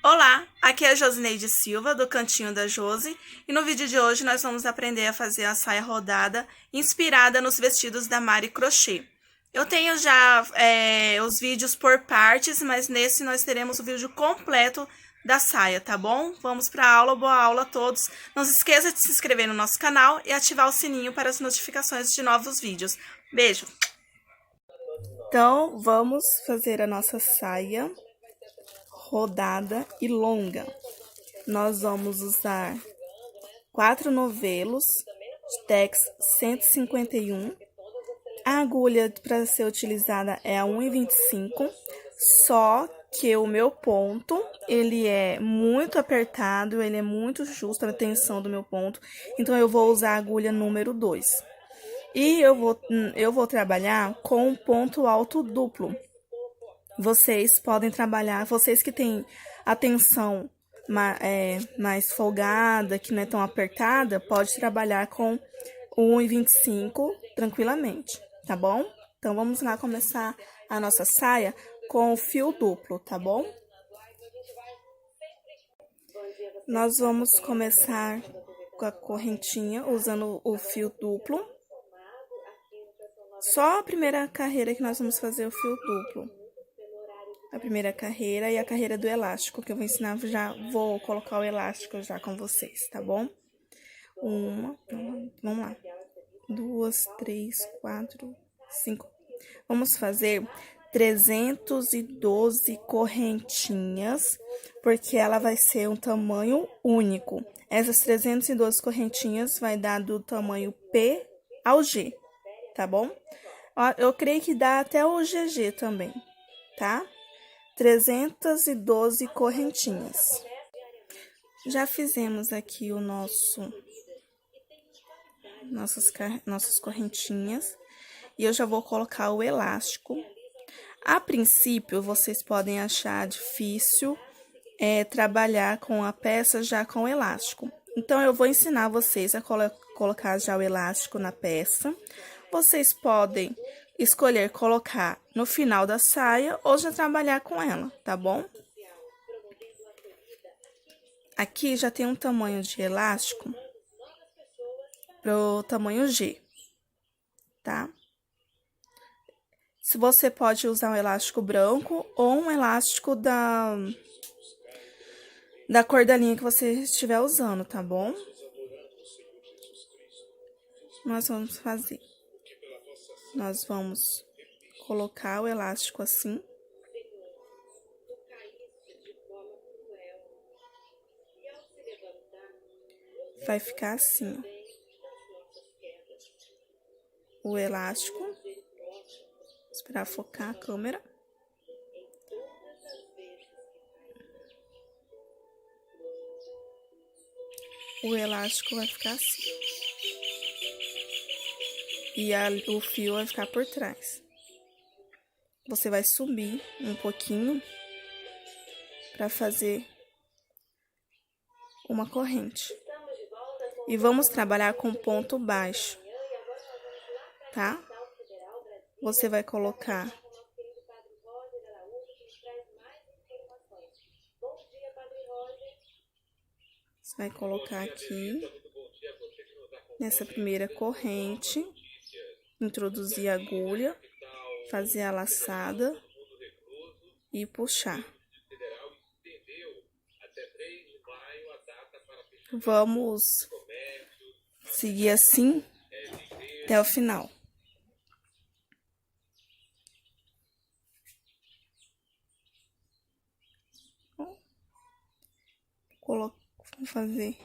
Olá, aqui é a Josineide Silva, do Cantinho da Josi, e no vídeo de hoje nós vamos aprender a fazer a saia rodada inspirada nos vestidos da Mari Crochê. Eu tenho já os vídeos por partes, mas nesse nós teremos o vídeo completo da saia, tá bom? Vamos para a aula, boa aula a todos. Não se esqueça de se inscrever no nosso canal e ativar o sininho para as notificações de novos vídeos. Beijo! Então, vamos fazer a nossa saia rodada e longa. Nós vamos usar 4 novelos de tex 151. A agulha para ser utilizada é a 1,25, só que o meu ponto, ele é muito apertado, ele é muito justo a tensão do meu ponto, então eu vou usar a agulha número 2. E eu vou trabalhar com um ponto alto duplo. Vocês podem trabalhar, vocês que têm a tensão mais folgada, que não é tão apertada, pode trabalhar com 1,25 tranquilamente, tá bom? Então, vamos lá começar a nossa saia com o fio duplo, tá bom? Nós vamos começar com a correntinha usando o fio duplo. Só a primeira carreira que nós vamos fazer o fio duplo. A primeira carreira e a carreira do elástico, que eu vou ensinar, já vou colocar o elástico já com vocês, tá bom? Vamos lá. 2, 3, 4, 5. Vamos fazer 312 correntinhas, porque ela vai ser um tamanho único. Essas 312 correntinhas vai dar do tamanho P ao G, tá bom? Eu creio que dá até o GG também, tá? 312 correntinhas. Já fizemos aqui o nossas correntinhas. E eu já vou colocar o elástico. A princípio, vocês podem achar difícil trabalhar com a peça já com elástico. Então, eu vou ensinar vocês a colocar já o elástico na peça. Vocês podem escolher colocar no final da saia ou já trabalhar com ela, tá bom? Aqui já tem um tamanho de elástico pro tamanho G, tá? Se você pode usar um elástico branco ou um elástico da cor da linha que você estiver usando, tá bom? Nós vamos fazer. Nós vamos colocar o elástico assim. Vai ficar assim, ó. O elástico. Vou esperar focar a câmera. O elástico vai ficar assim. E o fio vai ficar por trás. Você vai subir um pouquinho para fazer uma corrente. E vamos trabalhar com ponto baixo, tá? Você vai colocar aqui nessa primeira corrente, introduzir a agulha, fazer a laçada e puxar. Vamos seguir assim até o final. Vamos fazer.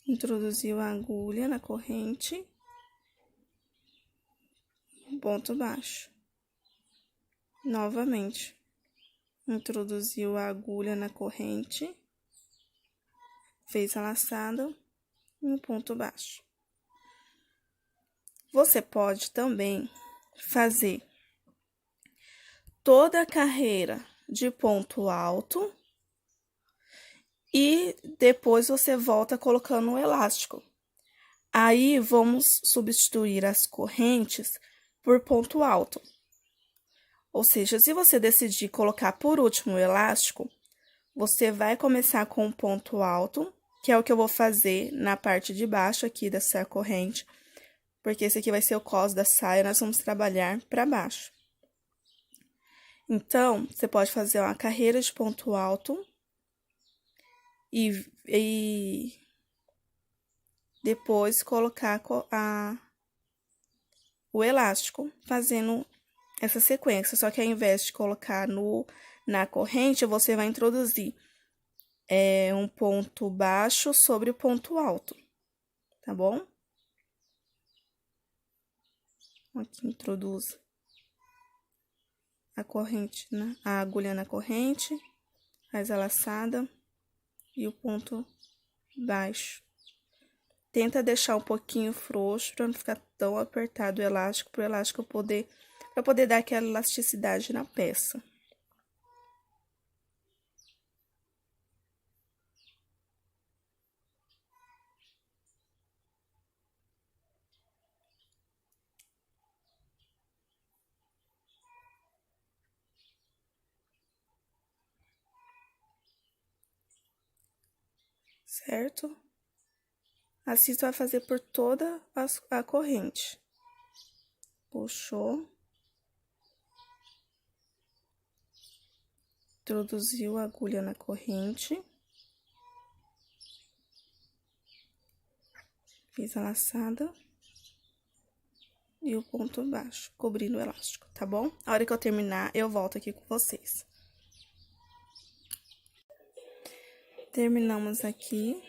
Introduziu a agulha na corrente, ponto baixo. Novamente, introduziu a agulha na corrente, fez a laçada e um ponto baixo. Você pode também fazer toda a carreira de ponto alto e depois você volta colocando o elástico. Aí, vamos substituir as correntes por ponto alto. Ou seja, se você decidir colocar por último o elástico, você vai começar com um ponto alto, que é o que eu vou fazer na parte de baixo aqui dessa corrente, porque esse aqui vai ser o cos da saia, nós vamos trabalhar para baixo. Então, você pode fazer uma carreira de ponto alto e depois colocar o elástico, fazendo essa sequência. Só que ao invés de colocar na corrente, você vai introduzir um ponto baixo sobre o ponto alto, tá bom? Aqui introduz a corrente, né? A agulha na corrente, faz a laçada e o ponto baixo. Tenta deixar um pouquinho frouxo para não ficar tão apertado o elástico, para o elástico poder dar aquela elasticidade na peça. Certo? Assim, você vai fazer por toda a corrente. Puxou. Introduziu a agulha na corrente. Fiz a laçada. E o ponto baixo, cobrindo o elástico, tá bom? A hora que eu terminar, eu volto aqui com vocês. Terminamos aqui.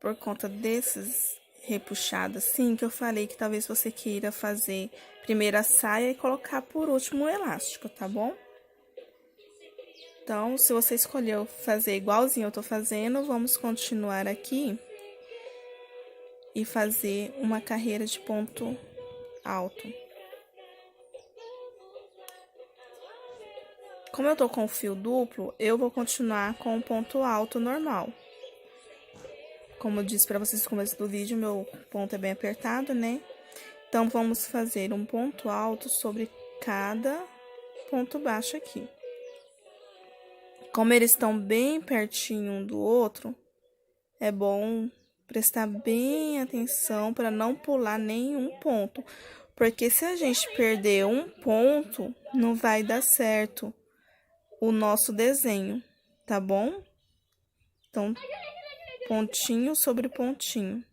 Por conta desses repuxados assim, que eu falei que talvez você queira fazer primeiro a saia e colocar por último o elástico, tá bom? Então, se você escolheu fazer igualzinho eu tô fazendo, vamos continuar aqui e fazer uma carreira de ponto alto. Como eu tô com fio duplo, eu vou continuar com o ponto alto normal. Como eu disse pra vocês no começo do vídeo, meu ponto é bem apertado, né? Então, vamos fazer um ponto alto sobre cada ponto baixo aqui. Como eles estão bem pertinho um do outro, é bom prestar bem atenção para não pular nenhum ponto. Porque se a gente perder um ponto, não vai dar certo o nosso desenho, tá bom? Então, pontinho sobre pontinho.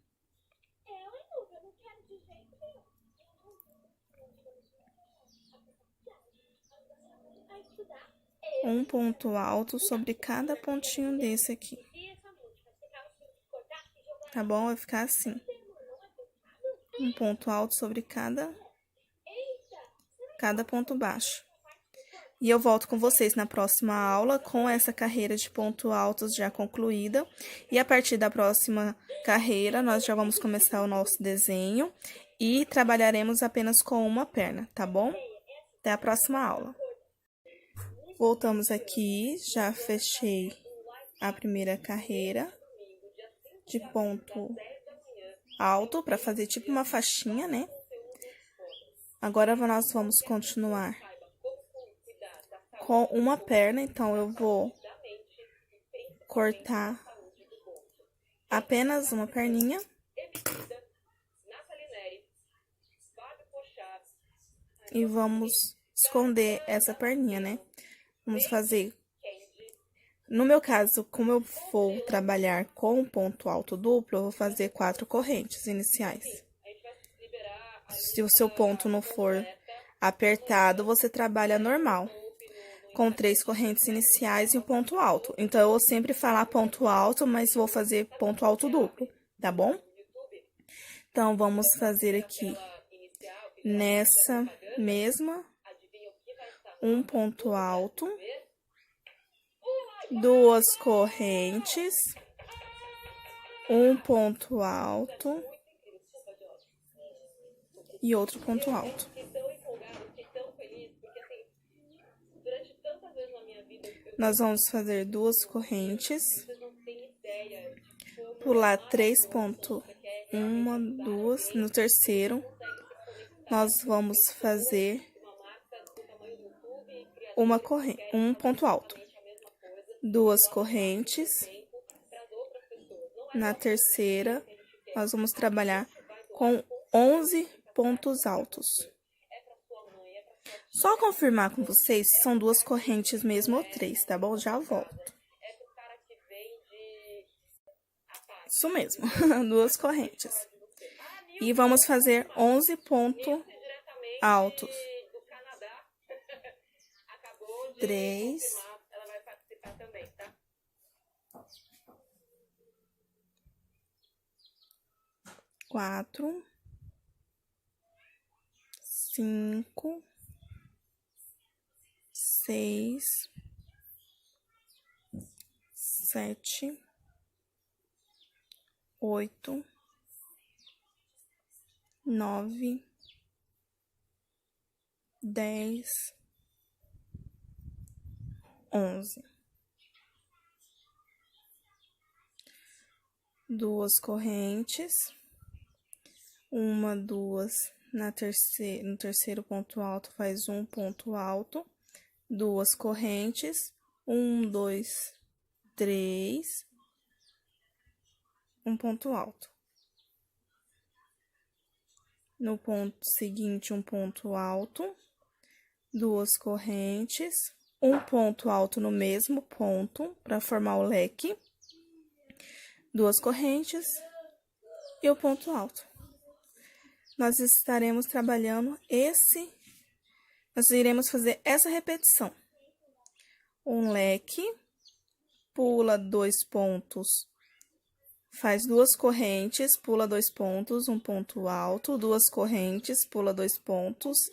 Um ponto alto sobre cada pontinho desse aqui. Tá bom? Vai ficar assim. Um ponto alto sobre cada ponto baixo. E eu volto com vocês na próxima aula com essa carreira de ponto altos já concluída. E a partir da próxima carreira, nós já vamos começar o nosso desenho e trabalharemos apenas com uma perna, tá bom? Até a próxima aula. Voltamos aqui, já fechei a primeira carreira de ponto alto para fazer tipo uma faixinha, né? Agora nós vamos continuar com uma perna, então eu vou cortar apenas uma perninha. E vamos esconder essa perninha, né? Vamos fazer... No meu caso, como eu vou trabalhar com ponto alto duplo, eu vou fazer 4 correntes iniciais. Se o seu ponto não for apertado, você trabalha normal, com 3 correntes iniciais e um ponto alto. Então, eu vou sempre falar ponto alto, mas vou fazer ponto alto duplo, tá bom? Então, vamos fazer aqui, nessa mesma, um ponto alto, 2 correntes, um ponto alto e outro ponto alto. Nós vamos fazer 2 correntes, pular 3 pontos, 1, 2, no terceiro, nós vamos fazer um ponto alto. 2 correntes. Na terceira, nós vamos trabalhar com 11 pontos altos. Só confirmar com vocês se são 2 correntes mesmo ou 3, tá bom? Já volto. Isso mesmo, 2 correntes. E vamos fazer 11 pontos altos. 3, 4, 5, 6, 7, 8, 9, 10, 11. 2 correntes, 1, 2, no terceiro ponto alto faz 1 ponto alto, 2 correntes, 1, 2, 3, 1 ponto alto. No ponto seguinte, 1 ponto alto, 2 correntes, 1 ponto alto no mesmo ponto, para formar o leque, 2 correntes e o ponto alto. Nós estaremos trabalhando nós iremos fazer essa repetição. Um leque, pula 2 pontos, faz 2 correntes, pula 2 pontos, 1 ponto alto, 2 correntes, pula 2 pontos,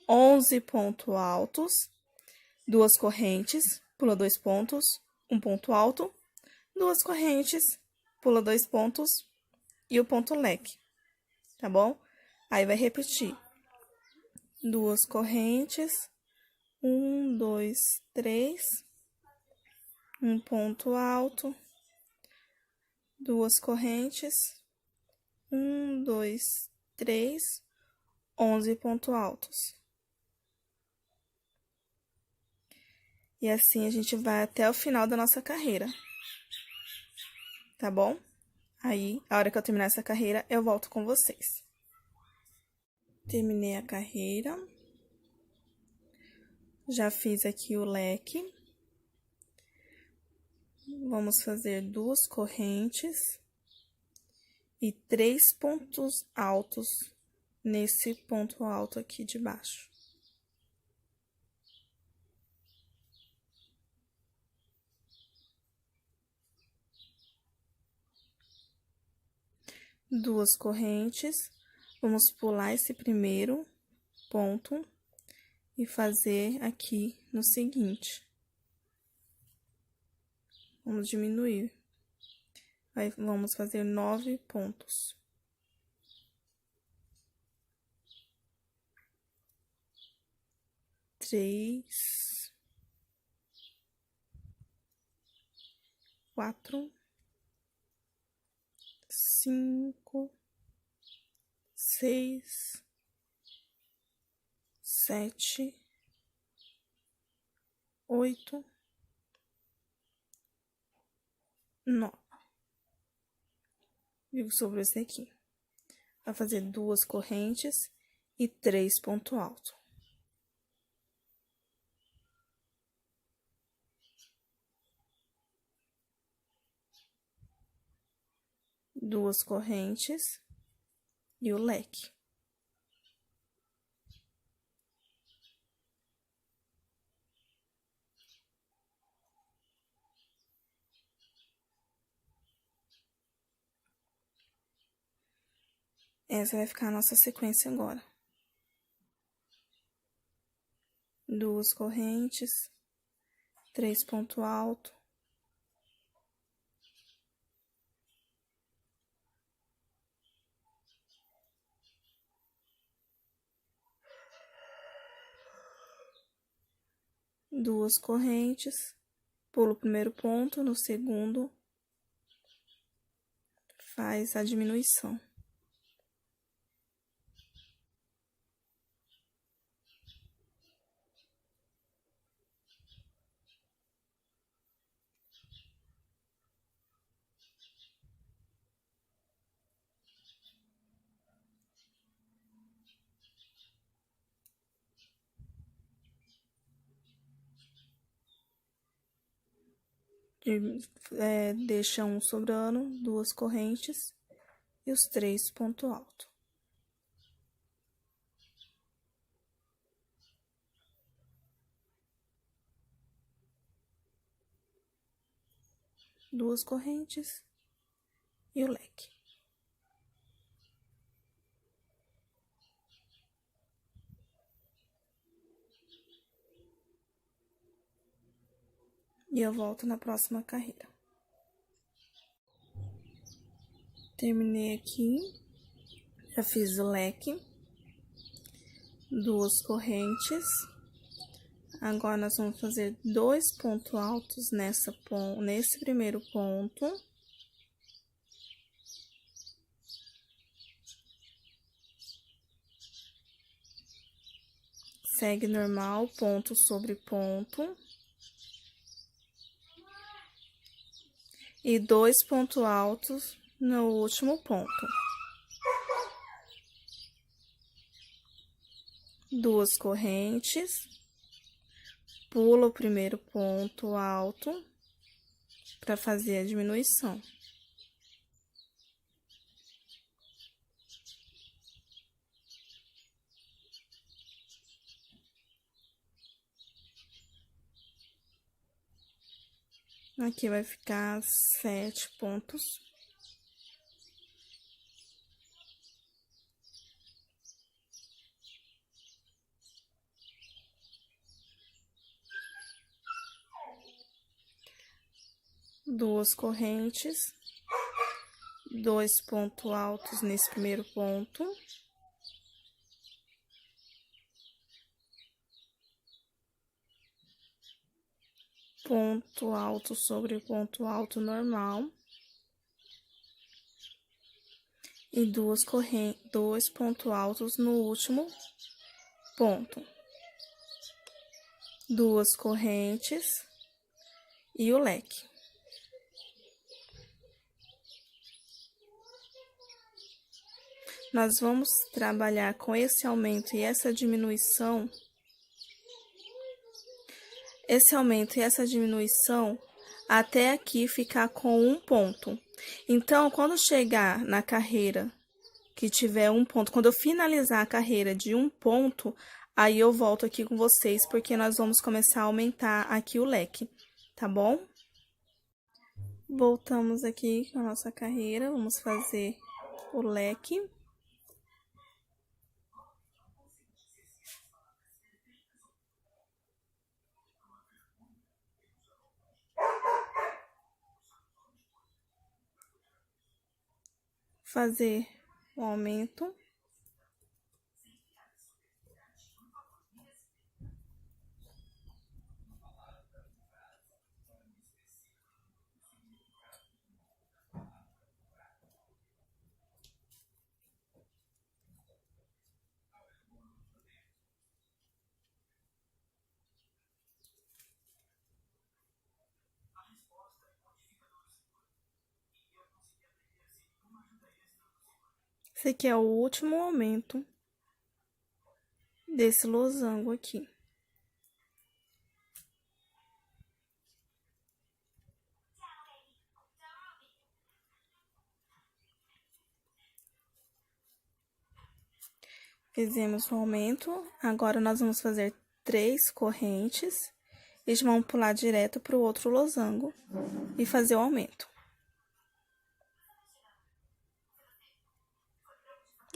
11 pontos altos, 2 correntes, pula 2 pontos, 1 ponto alto, 2 correntes, pula 2 pontos e o ponto leque, tá bom? Aí, vai repetir. 2 correntes, 1, 2, 3, 1 ponto alto, 2 correntes, 1, 2, 3, 11 pontos altos. E assim, a gente vai até o final da nossa carreira, tá bom? Aí, a hora que eu terminar essa carreira, eu volto com vocês. Terminei a carreira. Já fiz aqui o leque. Vamos fazer 2 correntes e 3 pontos altos nesse ponto alto aqui de baixo. Duas correntes, vamos pular esse primeiro ponto e fazer aqui no seguinte. Vamos diminuir. Aí, vamos fazer 9 pontos. Três, 4, 5, 6, 7, 8, 9. Vigo sobre esse aqui. Vai fazer 2 correntes e 3 pontos altos. Duas correntes e o leque. Essa vai ficar a nossa sequência agora. Duas correntes, 3 pontos altos. Duas correntes, pulo o primeiro ponto, no segundo, faz a diminuição. deixa um sobrando, 2 correntes e os 3 pontos altos. Duas correntes e o leque. E eu volto na próxima carreira. Terminei aqui, já fiz o leque, 2 correntes. Agora, nós vamos fazer 2 pontos altos nesse primeiro ponto. Segue normal, ponto sobre ponto. E 2 pontos altos no último ponto. 2 correntes. Pula o primeiro ponto alto para fazer a diminuição. Aqui vai ficar 7 pontos. Duas correntes, 2 pontos altos nesse primeiro ponto. Ponto alto sobre ponto alto normal. E 2 pontos altos no último ponto. 2 correntes e o leque. Nós vamos trabalhar com esse aumento e essa diminuição. Esse aumento e essa diminuição até aqui ficar com um ponto. Então, quando chegar na carreira que tiver um ponto, quando eu finalizar a carreira de um ponto, aí eu volto aqui com vocês, porque nós vamos começar a aumentar aqui o leque, tá bom? Voltamos aqui com a nossa carreira, vamos fazer o leque. Fazer o aumento. Esse aqui é o último aumento desse losango aqui. Fizemos o aumento, agora nós vamos fazer 3 correntes e vamos pular direto para o outro losango e fazer o aumento.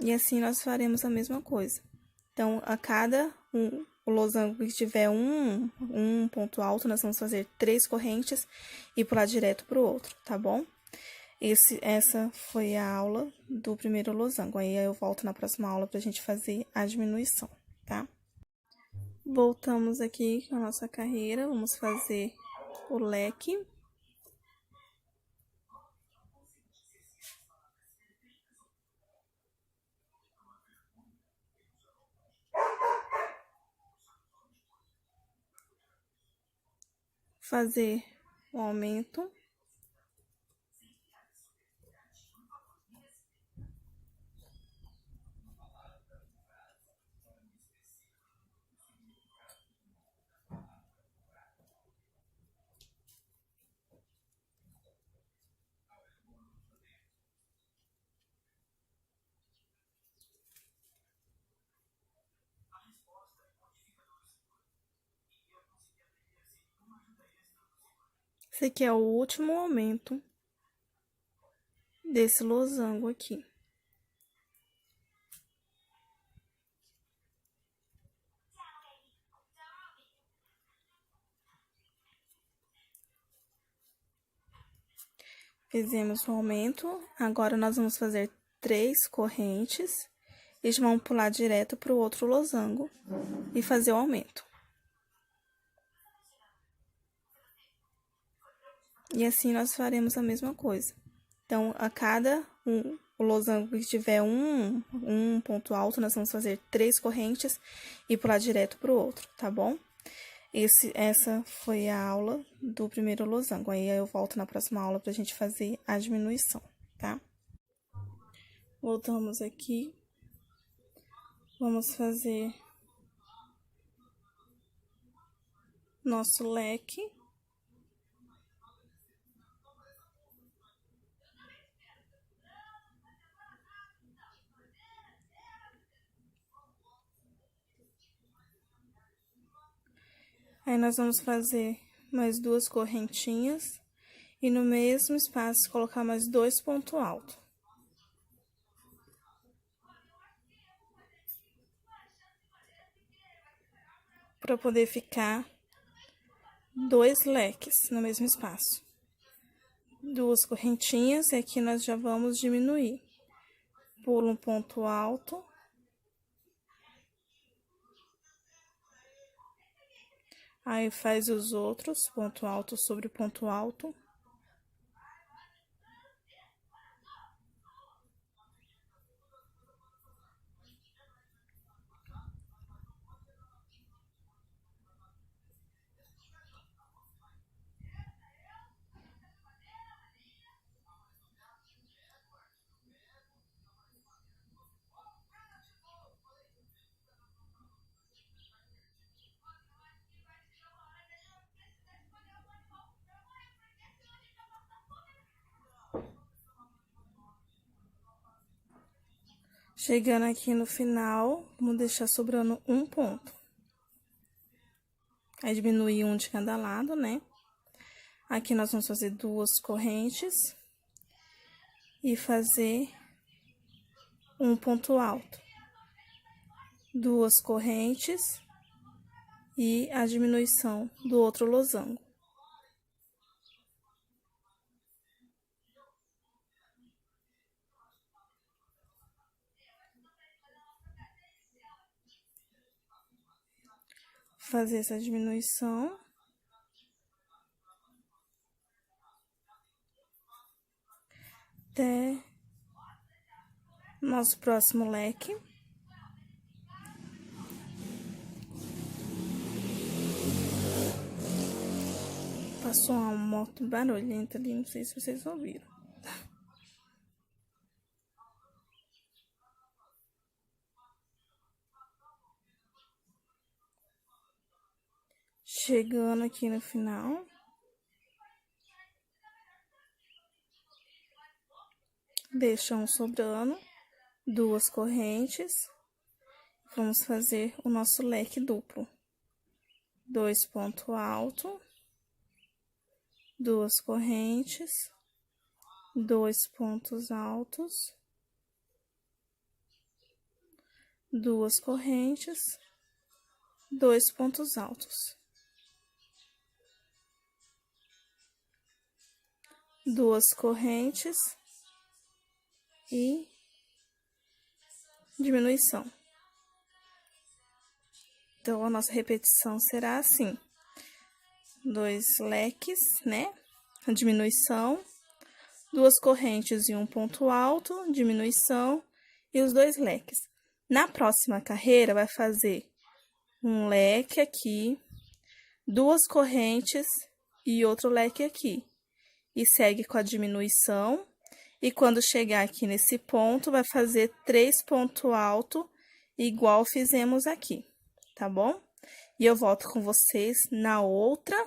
E assim nós faremos a mesma coisa. Então, a cada o losango que tiver um ponto alto, nós vamos fazer 3 correntes e pular direto para o outro, tá bom? Essa foi a aula do primeiro losango. Aí eu volto na próxima aula pra gente fazer a diminuição, tá? Voltamos aqui com a nossa carreira, vamos fazer o leque. Fazer o aumento. Esse aqui é o último aumento desse losango aqui. Fizemos o aumento, agora nós vamos fazer 3 correntes e vamos pular direto para o outro losango e fazer o aumento. E assim nós faremos a mesma coisa. Então, a cada o losango que tiver um ponto alto, nós vamos fazer 3 correntes e pular direto para o outro, tá bom? Essa foi a aula do primeiro losango. Aí eu volto na próxima aula pra gente fazer a diminuição, tá? Voltamos aqui. Vamos fazer nosso leque. Aí, nós vamos fazer mais 2 correntinhas e no mesmo espaço colocar mais 2 pontos altos. Para poder ficar 2 leques no mesmo espaço. 2 correntinhas e aqui nós já vamos diminuir. Pula um ponto alto. Aí, faz os outros, ponto alto sobre ponto alto. Chegando aqui no final, vamos deixar sobrando um ponto. Aí, diminuir um de cada lado, né? Aqui nós vamos fazer 2 correntes e fazer um ponto alto. 2 correntes e a diminuição do outro losango. Fazer essa diminuição. Até nosso próximo leque. Passou uma moto barulhenta ali, não sei se vocês ouviram. Chegando aqui no final. Deixamos sobrando 2 correntes. Vamos fazer o nosso leque duplo. 2 pontos altos. 2 correntes. 2 pontos altos. 2 correntes. 2 pontos altos. 2 correntes e diminuição. Então, a nossa repetição será assim: 2 leques, né? A diminuição, 2 correntes e um ponto alto, diminuição e os 2 leques. Na próxima carreira, vai fazer um leque aqui, 2 correntes e outro leque aqui. E segue com a diminuição. E quando chegar aqui nesse ponto, vai fazer 3 pontos altos, igual fizemos aqui, tá bom? E eu volto com vocês na outra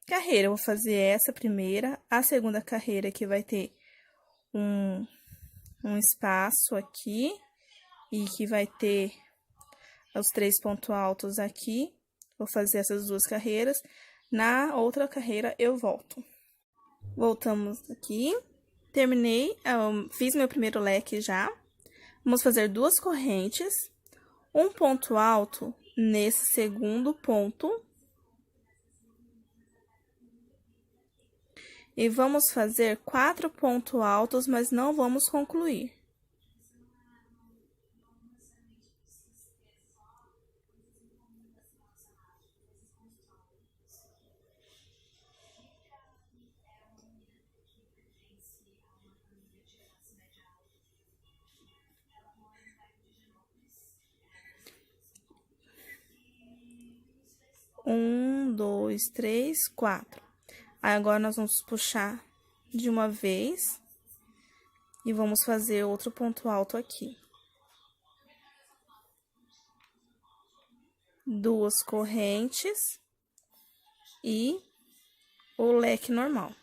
carreira. Eu vou fazer essa primeira, a segunda carreira que vai ter um espaço aqui. E que vai ter os 3 pontos altos aqui. Vou fazer essas 2 carreiras. Na outra carreira, eu volto. Voltamos aqui. Terminei, fiz meu primeiro leque já. Vamos fazer 2 correntes, um ponto alto nesse segundo ponto. E vamos fazer 4 pontos altos, mas não vamos concluir. Um, dois, três, 4. Aí, agora, nós vamos puxar de uma vez e vamos fazer outro ponto alto aqui. 2 correntes e o leque normal.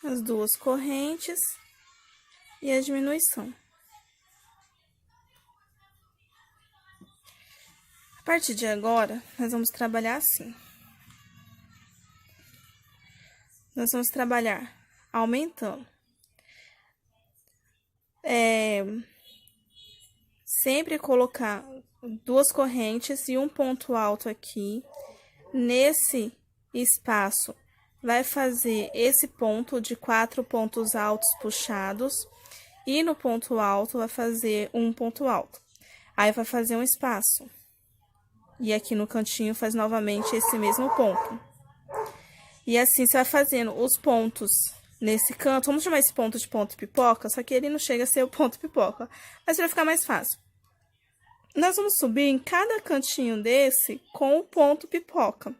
As 2 correntes e a diminuição. A partir de agora, nós vamos trabalhar assim. Nós vamos trabalhar aumentando. Sempre colocar 2 correntes e um ponto alto aqui. Nesse espaço, vai fazer esse ponto de 4 pontos altos puxados. E no ponto alto, vai fazer um ponto alto. Aí, vai fazer um espaço. E aqui no cantinho, faz novamente esse mesmo ponto. E assim, você vai fazendo os pontos nesse canto. Vamos chamar esse ponto de ponto pipoca, só que ele não chega a ser o ponto pipoca. Mas vai ficar mais fácil. Nós vamos subir em cada cantinho desse com o ponto pipoca.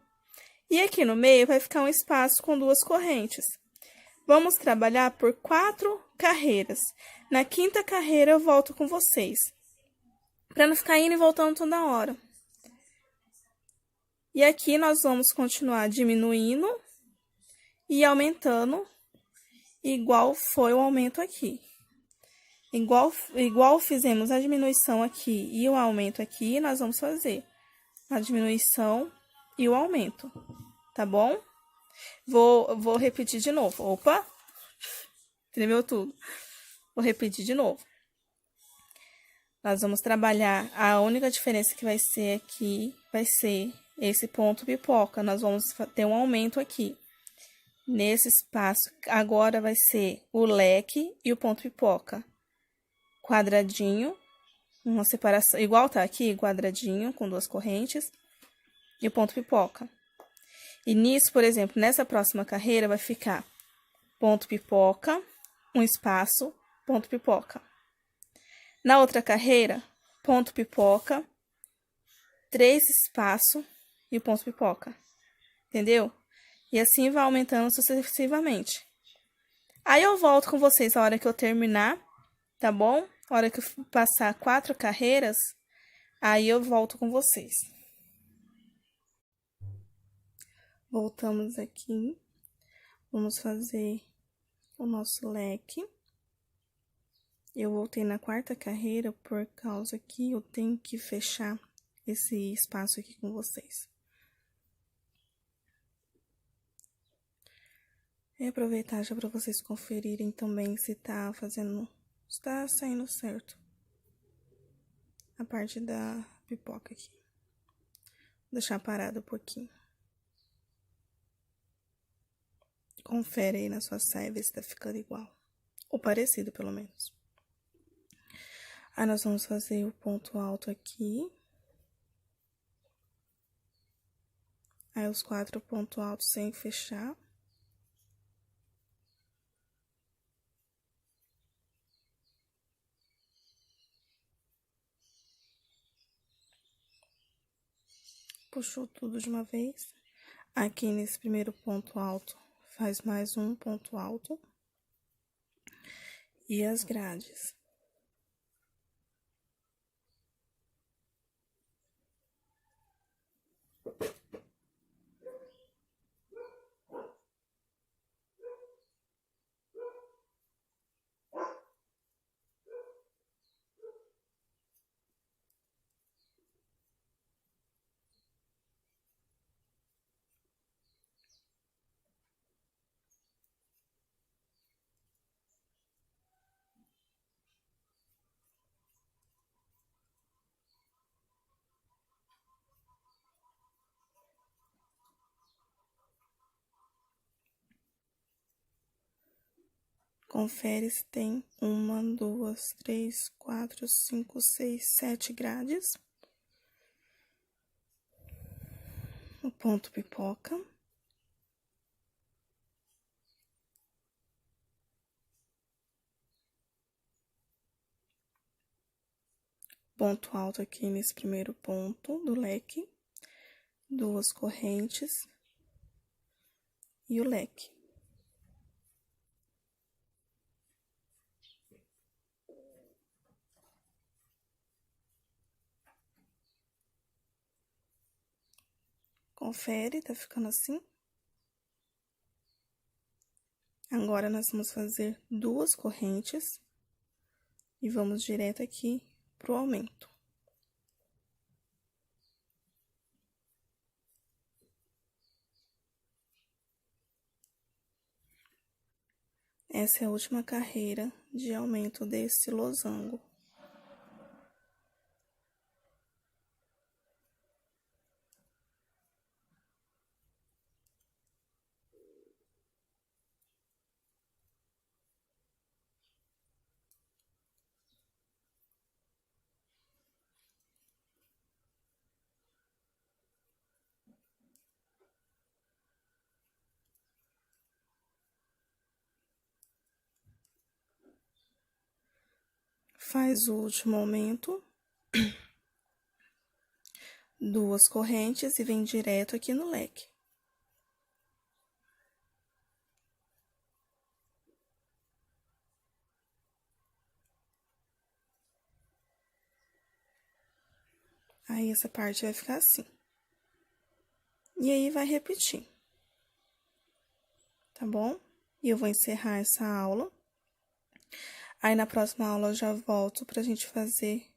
E aqui no meio vai ficar um espaço com 2 correntes. Vamos trabalhar por 4 carreiras. Na 5ª carreira eu volto com vocês, para não ficar indo e voltando toda hora. E aqui nós vamos continuar diminuindo e aumentando, igual foi o aumento aqui. Igual fizemos a diminuição aqui e o aumento aqui, nós vamos fazer a diminuição e o aumento, tá bom? Vou repetir de novo. Opa! Tremeu tudo. Vou repetir de novo. Nós vamos trabalhar, a única diferença que vai ser aqui, vai ser esse ponto pipoca. Nós vamos ter um aumento aqui. Nesse espaço, agora vai ser o leque e o ponto pipoca. Quadradinho, uma separação, igual tá aqui, quadradinho, com 2 correntes, e o ponto pipoca. E nisso, por exemplo, nessa próxima carreira, vai ficar ponto pipoca, um espaço, ponto pipoca. Na outra carreira, ponto pipoca, 3 espaços e o ponto pipoca. Entendeu? E assim vai aumentando sucessivamente. Aí eu volto com vocês a hora que eu terminar, tá bom? A hora que eu passar 4 carreiras, aí eu volto com vocês. Voltamos aqui. Vamos fazer o nosso leque. Eu voltei na 4ª carreira por causa que eu tenho que fechar esse espaço aqui com vocês. E aproveitar já para vocês conferirem também se tá saindo certo a parte da pipoca aqui. Vou deixar parado um pouquinho. Confere aí na sua saia, ver se tá ficando igual. Ou parecido, pelo menos. Aí, nós vamos fazer o ponto alto aqui. Aí, os 4 pontos altos sem fechar. Puxou tudo de uma vez. Aqui, nesse primeiro ponto alto, faz mais um ponto alto. E as grades. Confere se tem 1, 2, 3, 4, 5, 6, 7 grades. O ponto pipoca. Ponto alto aqui nesse primeiro ponto do leque. 2 correntes. E o leque. Confere, tá ficando assim. Agora, nós vamos fazer 2 correntes e vamos direto aqui pro aumento. Essa é a última carreira de aumento desse losango. Faz o último aumento, 2 correntes e vem direto aqui no leque. Aí, essa parte vai ficar assim. E aí, vai repetir. Tá bom? E eu vou encerrar essa aula. Aí, na próxima aula, eu já volto pra gente fazer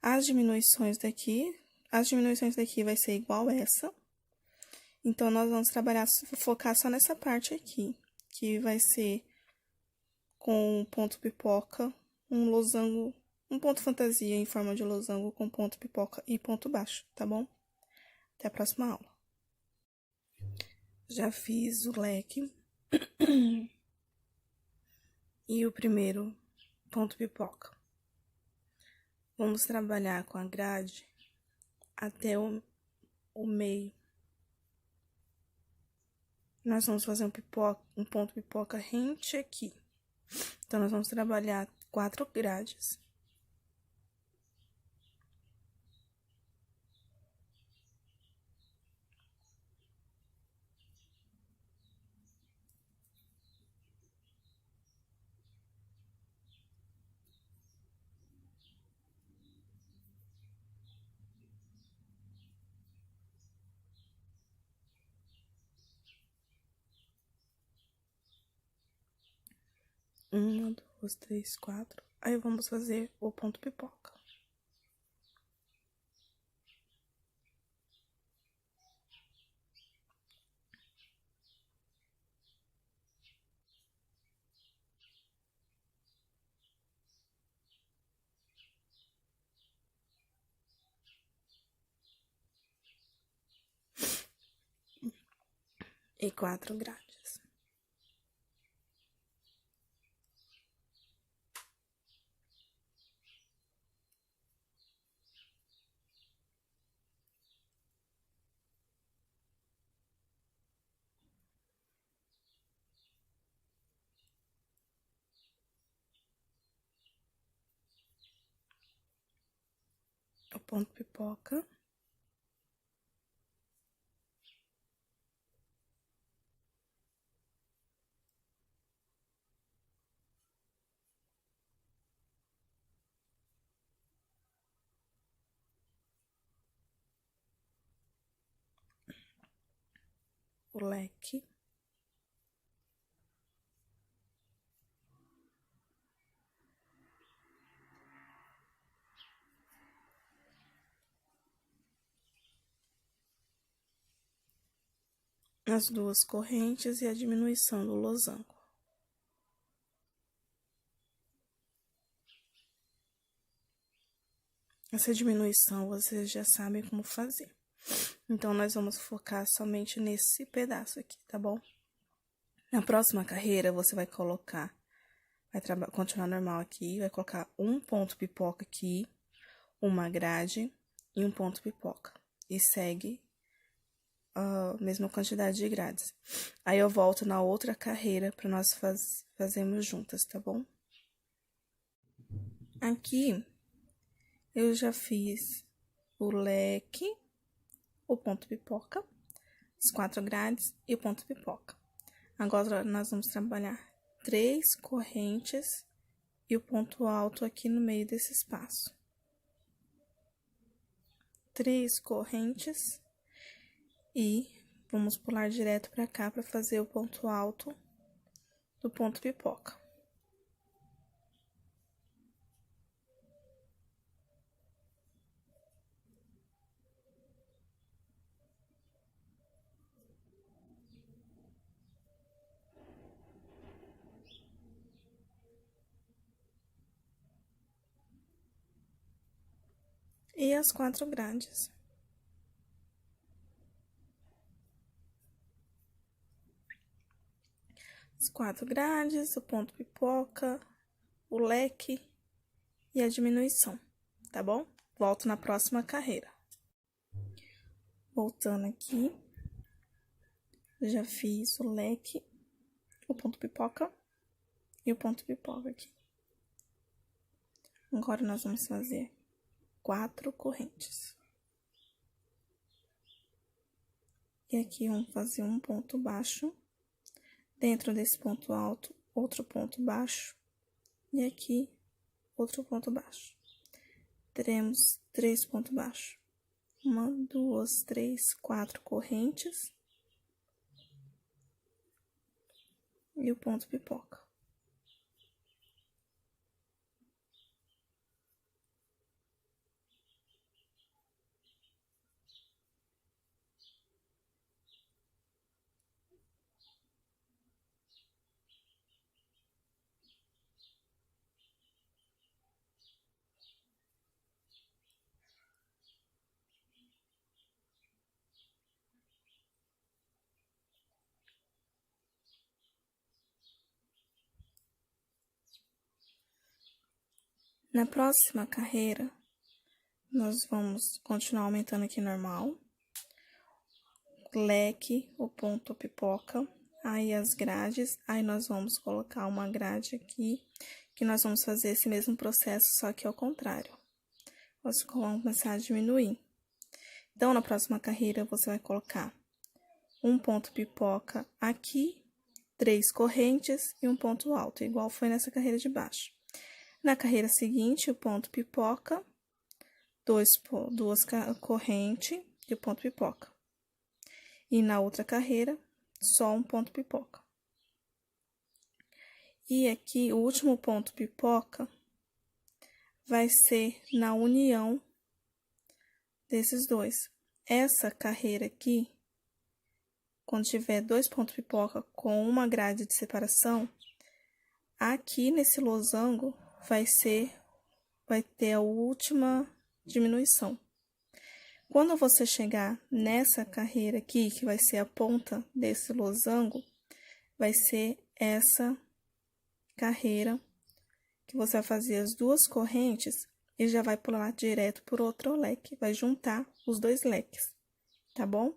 as diminuições daqui. As diminuições daqui vai ser igual essa. Então, nós vamos trabalhar, focar só nessa parte aqui, que vai ser com ponto pipoca, um losango, um ponto fantasia em forma de losango com ponto pipoca e ponto baixo, tá bom? Até a próxima aula. Já fiz o leque e o primeiro ponto pipoca. Vamos trabalhar com a grade até o meio. Nós vamos fazer um ponto pipoca rente aqui. Então, nós vamos trabalhar 4 grades. Uma, 2, 3, 4. Aí, vamos fazer o ponto pipoca. E 4 grades. O ponto pipoca. O leque. As 2 correntes e a diminuição do losango. Essa diminuição vocês já sabem como fazer. Então, nós vamos focar somente nesse pedaço aqui, tá bom? Na próxima carreira, você vai colocar vai continuar normal aqui, vai colocar um ponto pipoca aqui, uma grade e um ponto pipoca. E segue a mesma quantidade de grades. Aí, eu volto na outra carreira para nós fazermos juntas, tá bom? Aqui, eu já fiz o leque, o ponto pipoca, as 4 grades e o ponto pipoca. Agora, nós vamos trabalhar 3 correntes e o ponto alto aqui no meio desse espaço. 3 correntes e vamos pular direto para cá para fazer o ponto alto do ponto pipoca. E as 4 grades. As 4 grades, o ponto pipoca, o leque e a diminuição, tá bom? Volto na próxima carreira. Voltando aqui, já fiz o leque, o ponto pipoca e o ponto pipoca aqui. Agora, nós vamos fazer 4 correntes. E aqui, vamos fazer um ponto baixo. Dentro desse ponto alto, outro ponto baixo. E aqui, outro ponto baixo. Teremos 3 pontos baixos. 1, 2, 3, 4 correntes. E o ponto pipoca. Na próxima carreira, nós vamos continuar aumentando aqui normal. Leque, o ponto pipoca, aí as grades, aí nós vamos colocar uma grade aqui, que nós vamos fazer esse mesmo processo, só que ao contrário. Nós vamos começar a diminuir. Então, na próxima carreira, você vai colocar um ponto pipoca aqui, 3 correntes e um ponto alto, igual foi nessa carreira de baixo. Na carreira seguinte, o ponto pipoca, 2 correntes e o ponto pipoca. E na outra carreira, só um ponto pipoca. E aqui, o último ponto pipoca vai ser na união desses dois. Essa carreira aqui, quando tiver 2 pontos pipoca com uma grade de separação, aqui nesse losango vai ter a última diminuição. Quando você chegar nessa carreira aqui, que vai ser a ponta desse losango, vai ser essa carreira que você vai fazer as 2 correntes e já vai pular direto por outro leque, vai juntar os 2 leques, tá bom?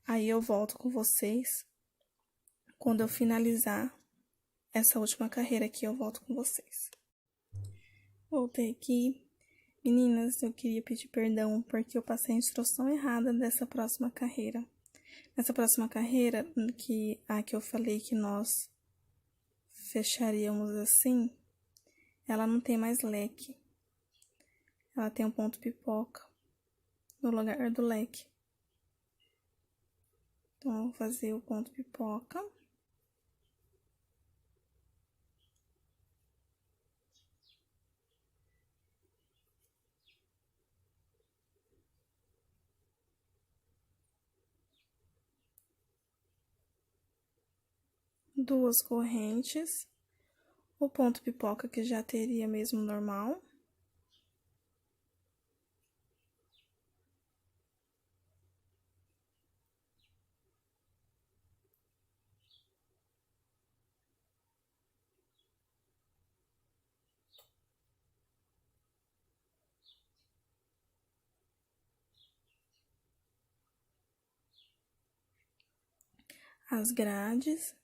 Aí, eu volto com vocês quando eu finalizar essa última carreira aqui, eu volto com vocês. Voltei aqui. Meninas, eu queria pedir perdão porque eu passei a instrução errada dessa próxima carreira. Nessa próxima carreira, que eu falei que nós fecharíamos assim, ela não tem mais leque. Ela tem um ponto pipoca no lugar do leque. Então, eu vou fazer o ponto pipoca. Duas correntes, o ponto pipoca que já teria mesmo normal. as grades,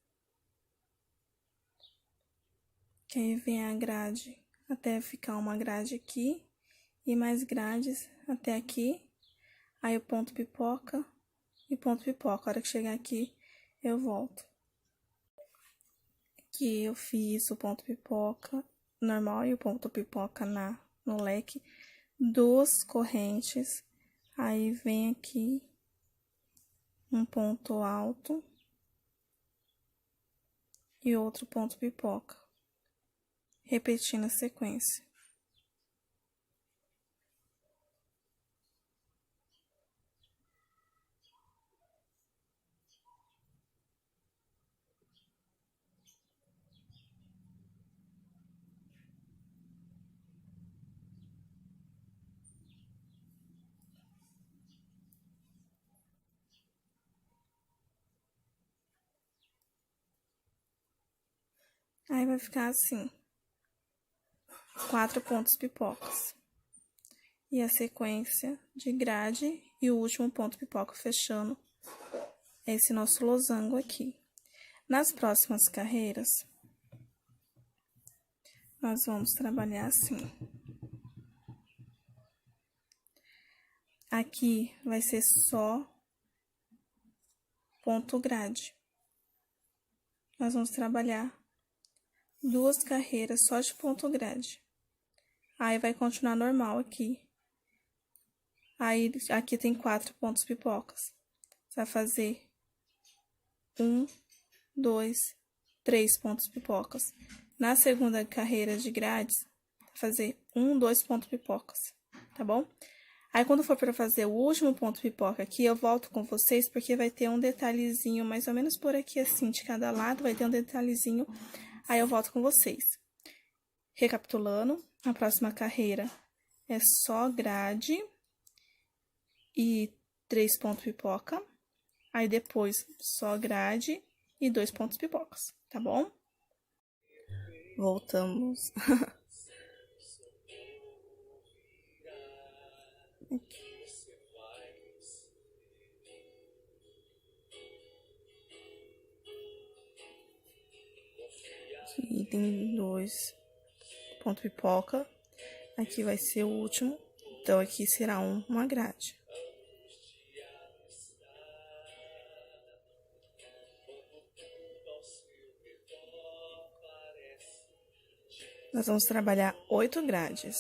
que aí vem a grade até ficar uma grade aqui, e mais grades até aqui, aí o ponto pipoca e ponto pipoca. A hora que chegar aqui, eu volto. Aqui eu fiz o ponto pipoca normal e o ponto pipoca no leque, 2 correntes, aí vem aqui um ponto alto e outro ponto pipoca, repetindo a sequência. Aí vai ficar assim, 4 pontos pipocas. E a sequência de grade e o último ponto pipoca fechando esse nosso losango aqui. Nas próximas carreiras, nós vamos trabalhar assim. Aqui vai ser só ponto grade. Nós vamos trabalhar 2 carreiras só de ponto grade. Aí vai continuar normal aqui. Aí aqui tem 4 pontos pipocas. Você vai fazer 1, 2, 3 pontos pipocas. Na segunda carreira de grades, fazer 1, 2 pontos pipocas, tá bom? Aí, quando for para fazer o último ponto pipoca aqui, eu volto com vocês, porque vai ter um detalhezinho, mais ou menos por aqui, assim, de cada lado, vai ter um detalhezinho, aí eu volto com vocês. Recapitulando, a próxima carreira é só grade e 3 pontos pipoca, aí depois só grade e 2 pontos pipocas, tá bom? Voltamos. Aqui. Aqui tem 2 pontos pipoca. Aqui vai ser o último. Então, aqui será uma grade. Nós vamos trabalhar 8 grades.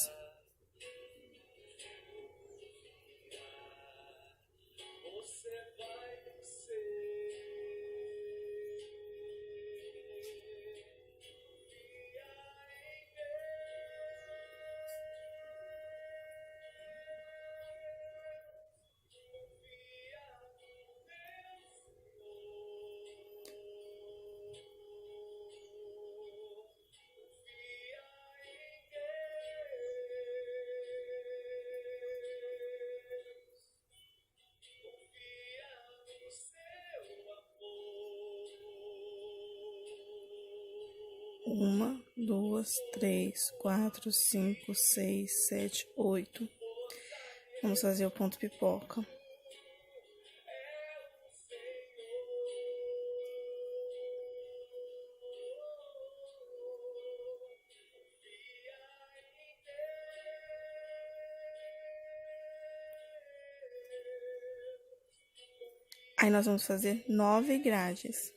Uma, 2, 3, 4, 5, 6, 7, 8. Vamos fazer o ponto pipoca. Aí, nós vamos fazer 9 grades.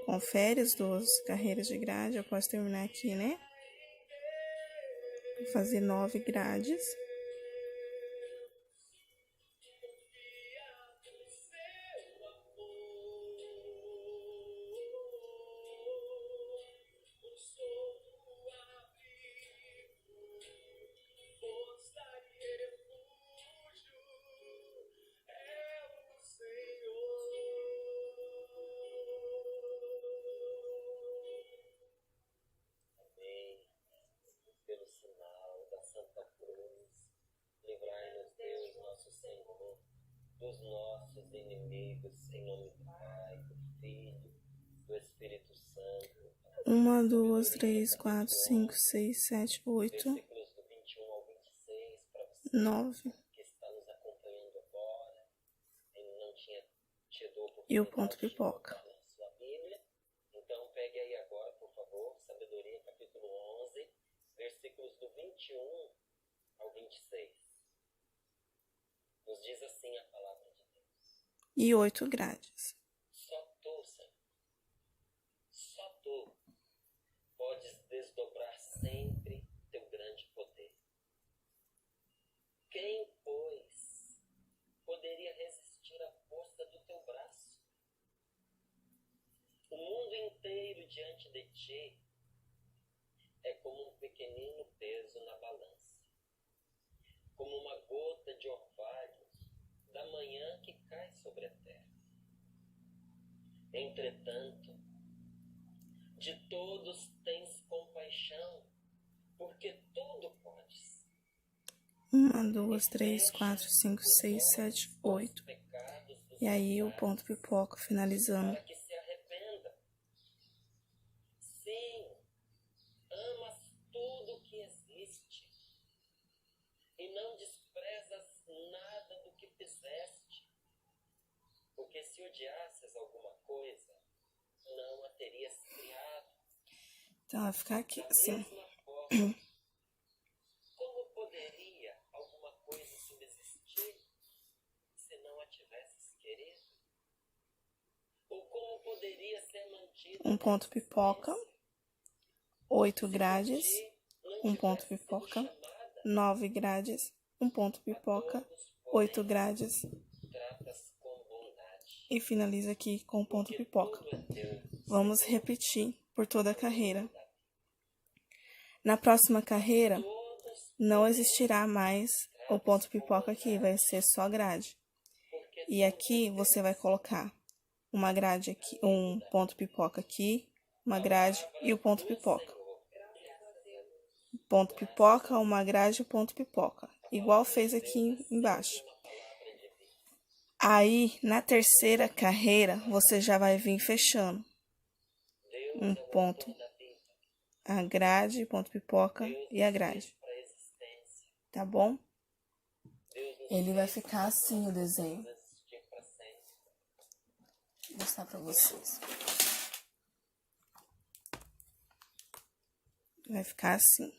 Confere as 2 carreiras de grade, eu posso terminar aqui, né? Vou fazer 9 grades. Dos nossos inimigos, em nome do Pai, do Filho, do Espírito Santo. 1, 2, 3, 4, 5, 6, 7, 8. Versículos do 21 ao 26, para você 9. que está nos acompanhando agora, e não tinha tido e o ponto pipoca. na sua Bíblia. Então, pegue aí agora, por favor, Sabedoria, capítulo 11, versículos do 21 ao 26. Nos diz assim a palavra de Deus. E 8 grades. Só tu, Senhor, só tu podes desdobrar sempre teu grande poder. Quem, pois, poderia resistir à força do teu braço? O mundo inteiro diante de ti é como um pequenino peso na balança, como uma gota de orvalho da manhã que cai sobre a terra. Entretanto, de todos tens compaixão, porque tudo podes. 1, 2, 3, 4, 5, 6, 7, 8. E aí o ponto pipoca finalizando. Para que se arrependa. Sim, amas tudo que existe e não desprezas nada do que fizeste. Porque se odiasses alguma coisa, não a terias criado. Então vai ficar aqui Da assim. mesma forma, como poderia alguma coisa subsistir se não a tivesses querido? Ou como poderia ser mantida Um ponto pipoca, 8 grades, se um ponto pipoca, 9 grades, um ponto pipoca, 8 grades tratas com bondade? e finaliza aqui com o ponto pipoca. Tudo é teu. Vamos repetir por toda a carreira. Na próxima carreira, Todos, não existirá mais o ponto pipoca aqui, vai ser só grade. porque E aqui você vai colocar uma grade aqui, um ponto pipoca aqui, uma grade e o ponto pipoca. Ponto pipoca, uma grade e ponto pipoca. Igual fez aqui embaixo. Aí, na terceira carreira, você já vai vir fechando. Um ponto, a grade, ponto pipoca e a grade. para a existência, Tá bom? Deus nos Ele vai ficar assim o desenho. fez existir para sempre. Vou mostrar pra vocês. Vai ficar assim.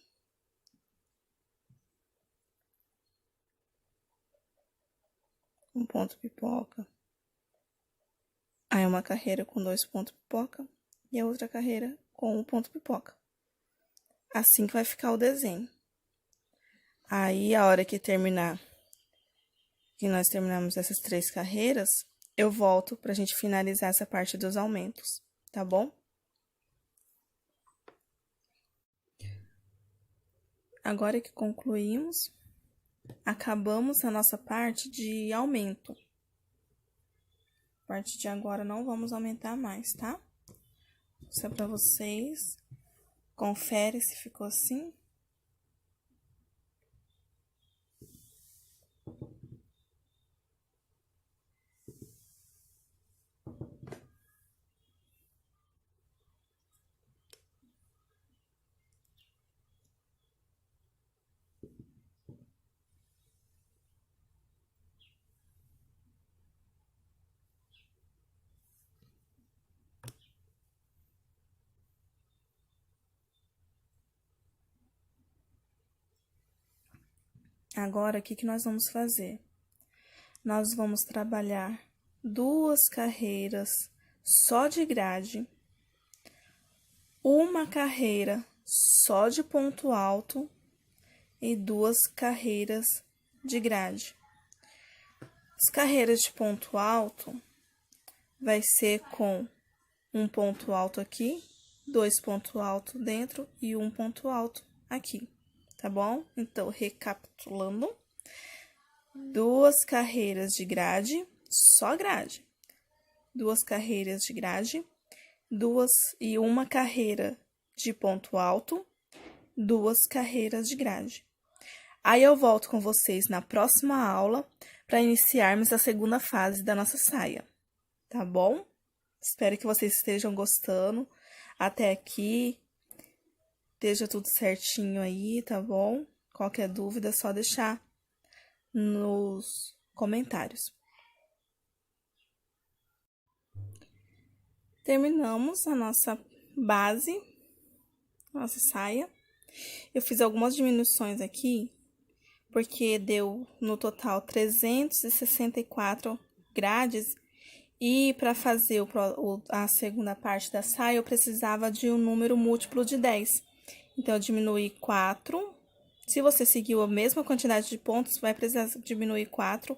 Um ponto pipoca. Aí uma carreira com 2 pontos pipoca e a outra carreira com 1 ponto pipoca. Assim que vai ficar o desenho. Aí a hora que terminar, que nós terminamos essas 3 carreiras, eu volto pra gente finalizar essa parte dos aumentos, tá bom? Agora que concluímos, acabamos a nossa parte de aumento. A partir de agora não vamos aumentar mais, tá? Isso é pra vocês. Confere se ficou assim. Agora, o que nós vamos fazer? Nós vamos trabalhar 2 carreiras só de grade, uma carreira só de ponto alto e 2 carreiras de grade. As carreiras de ponto alto vai ser com um ponto alto aqui, 2 pontos altos dentro e 1 ponto alto aqui. Tá bom? Então, recapitulando, 2 carreiras de grade, só grade. 2 carreiras de grade, 2 e 1 carreira de ponto alto, 2 carreiras de grade. Aí eu volto com vocês na próxima aula para iniciarmos a segunda fase da nossa saia. Tá bom? Espero que vocês estejam gostando. Até aqui. Esteja tudo certinho aí, tá bom? Qualquer dúvida é só deixar nos comentários. Terminamos a nossa base, nossa saia. Eu fiz algumas diminuições aqui, porque deu no total 364 grades. E para fazer a segunda parte da saia, eu precisava de um número múltiplo de 10. Então, eu diminuí 4. Se você seguiu a mesma quantidade de pontos, vai precisar diminuir 4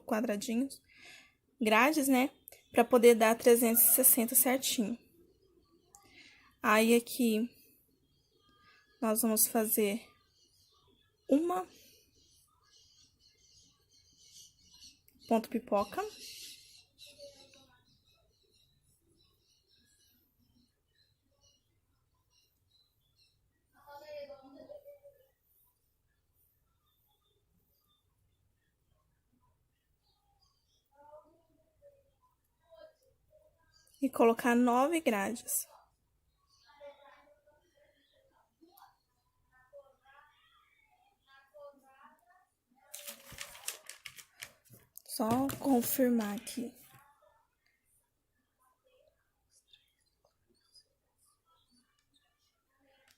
quadradinhos, grades, né? Para poder dar 360 certinho. Aí, aqui, nós vamos fazer uma ponto pipoca. E colocar 9 grades. Só confirmar aqui.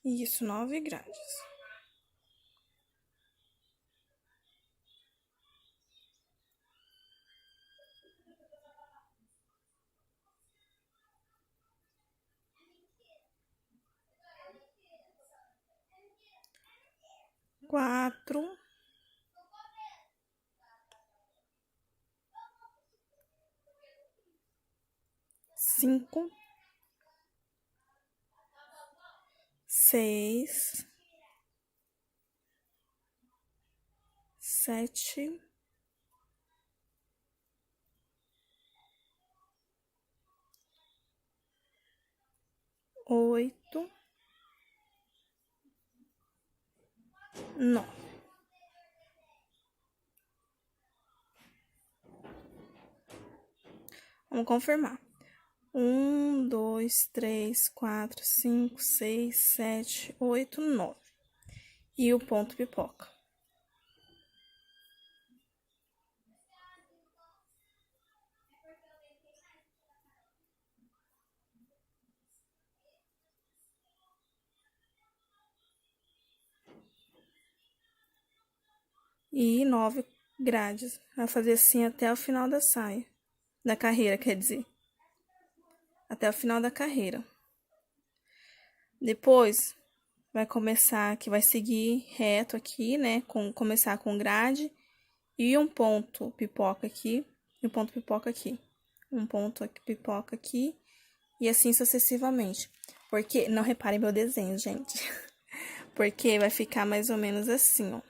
Isso, 9 grades. Quatro. 5, 6, 7, 8, 9. Vamos confirmar. 1, 2, 3, 4, 5, 6, 7, 8, 9. E o ponto pipoca. E 9 grades. Vai fazer assim até o final da saia. Da carreira, quer dizer. Até o final da carreira. Depois, vai começar, que vai seguir reto aqui, né? Começar com grade e um ponto pipoca aqui e um ponto pipoca aqui. Um ponto aqui, pipoca aqui e assim sucessivamente. Porque, não reparem meu desenho, gente. Porque vai ficar mais ou menos assim, ó.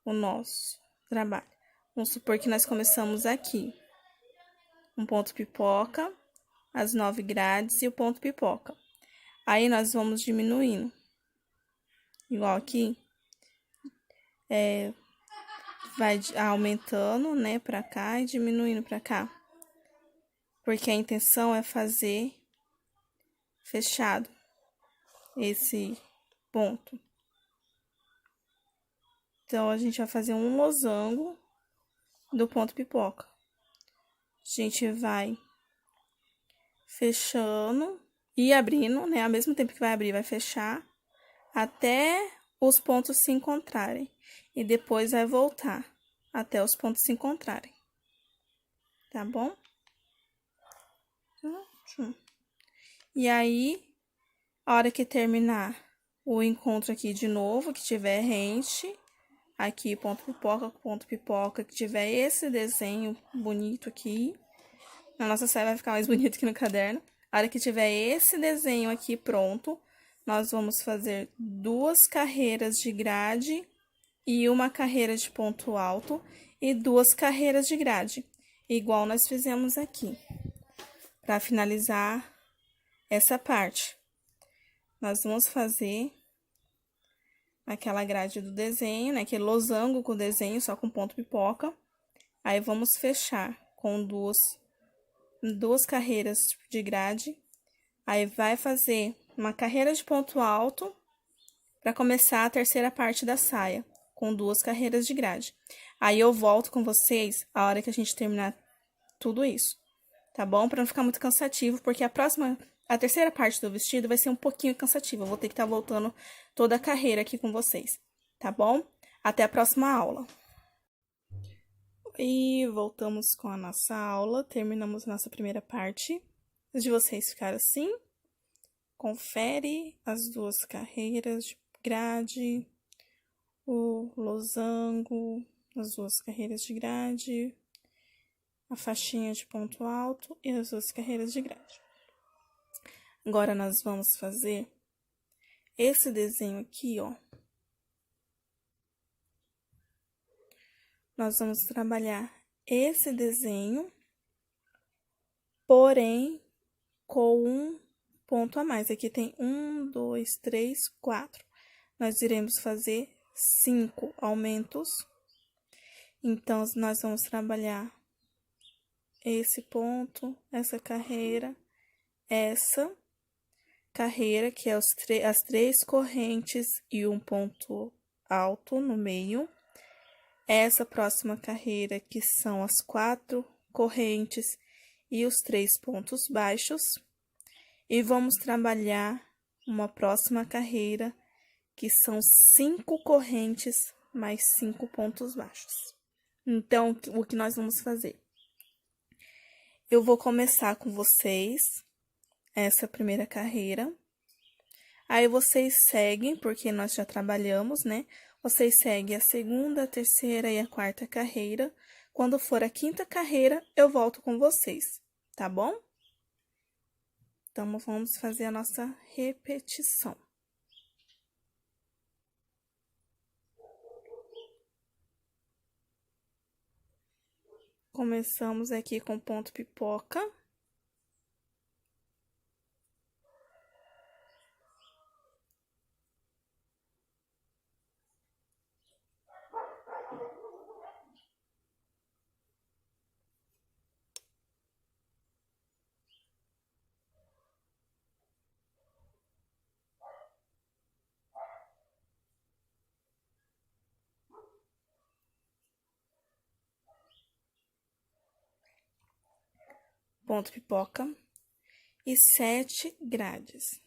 O nosso trabalho. Vamos supor que nós começamos aqui. Um ponto pipoca, as 9 grades e o ponto pipoca. Aí, nós vamos diminuindo. Igual aqui. Vai aumentando, né, pra cá e diminuindo pra cá. Porque a intenção é fazer fechado esse ponto. Então, a gente vai fazer um losango do ponto pipoca. A gente vai fechando e abrindo, né? Ao mesmo tempo que vai abrir, vai fechar até os pontos se encontrarem. E depois vai voltar até os pontos se encontrarem. Tá bom? E aí, a hora que terminar o encontro aqui de novo, que tiver rente, aqui ponto pipoca, que tiver esse desenho bonito aqui, a nossa saia vai ficar mais bonita aqui no caderno. A hora que tiver esse desenho aqui pronto, nós vamos fazer 2 carreiras de grade e uma carreira de ponto alto e 2 carreiras de grade, igual nós fizemos aqui. Para finalizar essa parte, nós vamos fazer aquela grade do desenho, né? Aquele losango com o desenho, só com ponto pipoca. Aí, vamos fechar com duas carreiras de grade. Aí, vai fazer uma carreira de ponto alto para começar a terceira parte da saia, com 2 carreiras de grade. Aí, eu volto com vocês a hora que a gente terminar tudo isso. tá bom? Pra não ficar muito cansativo, porque a terceira parte do vestido vai ser um pouquinho cansativa. Eu vou ter que estar voltando toda a carreira aqui com vocês, tá bom? Até a próxima aula. E voltamos com a nossa aula, terminamos nossa primeira parte. Antes de vocês ficarem assim, confere as duas carreiras de grade, o losango, as duas carreiras de grade, a faixinha de ponto alto e as duas carreiras de grade. Agora, nós vamos fazer esse desenho aqui, ó. Nós vamos trabalhar esse desenho, porém, com um ponto a mais. Aqui tem 1, 2, 3, 4. Nós iremos fazer 5 aumentos. Então, nós vamos trabalhar esse ponto, essa carreira, essa carreira, que é as 3 correntes e um ponto alto no meio. Essa próxima carreira, que são as 4 correntes e os 3 pontos baixos. E vamos trabalhar uma próxima carreira, que são 5 correntes mais 5 pontos baixos. Então, o que nós vamos fazer? Eu vou começar com vocês essa primeira carreira. Aí, vocês seguem, porque nós já trabalhamos, né? Vocês seguem a segunda, a terceira e a quarta carreira. Quando for a quinta carreira, eu volto com vocês, tá bom? Então, vamos fazer a nossa repetição. Começamos aqui com ponto pipoca. Ponto pipoca e 7 grades.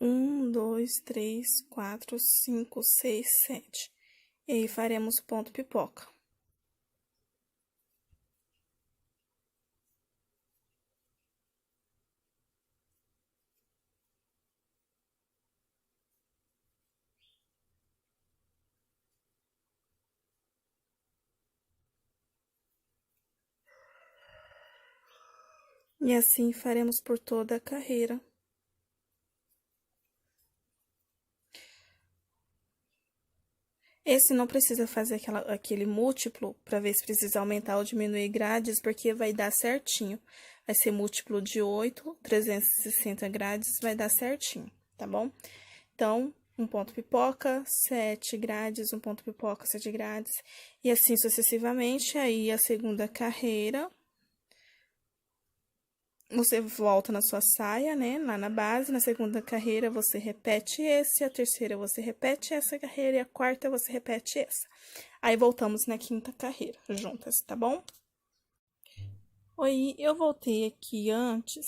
Um, dois, três, 4, 5, 6, 7. E aí, faremos ponto pipoca. E assim faremos por toda a carreira. Esse não precisa fazer aquele múltiplo para ver se precisa aumentar ou diminuir grades, porque vai dar certinho. Vai ser múltiplo de 8, 360 grades, vai dar certinho, tá bom? Então, um ponto pipoca, 7 grades, um ponto pipoca, 7 grades, e assim sucessivamente. Aí, a segunda carreira, você volta na sua saia, né, lá na base. Na segunda carreira, você repete esse, a terceira você repete essa carreira, e a quarta você repete essa. Aí, voltamos na quinta carreira, juntas, tá bom? Oi, eu voltei aqui antes,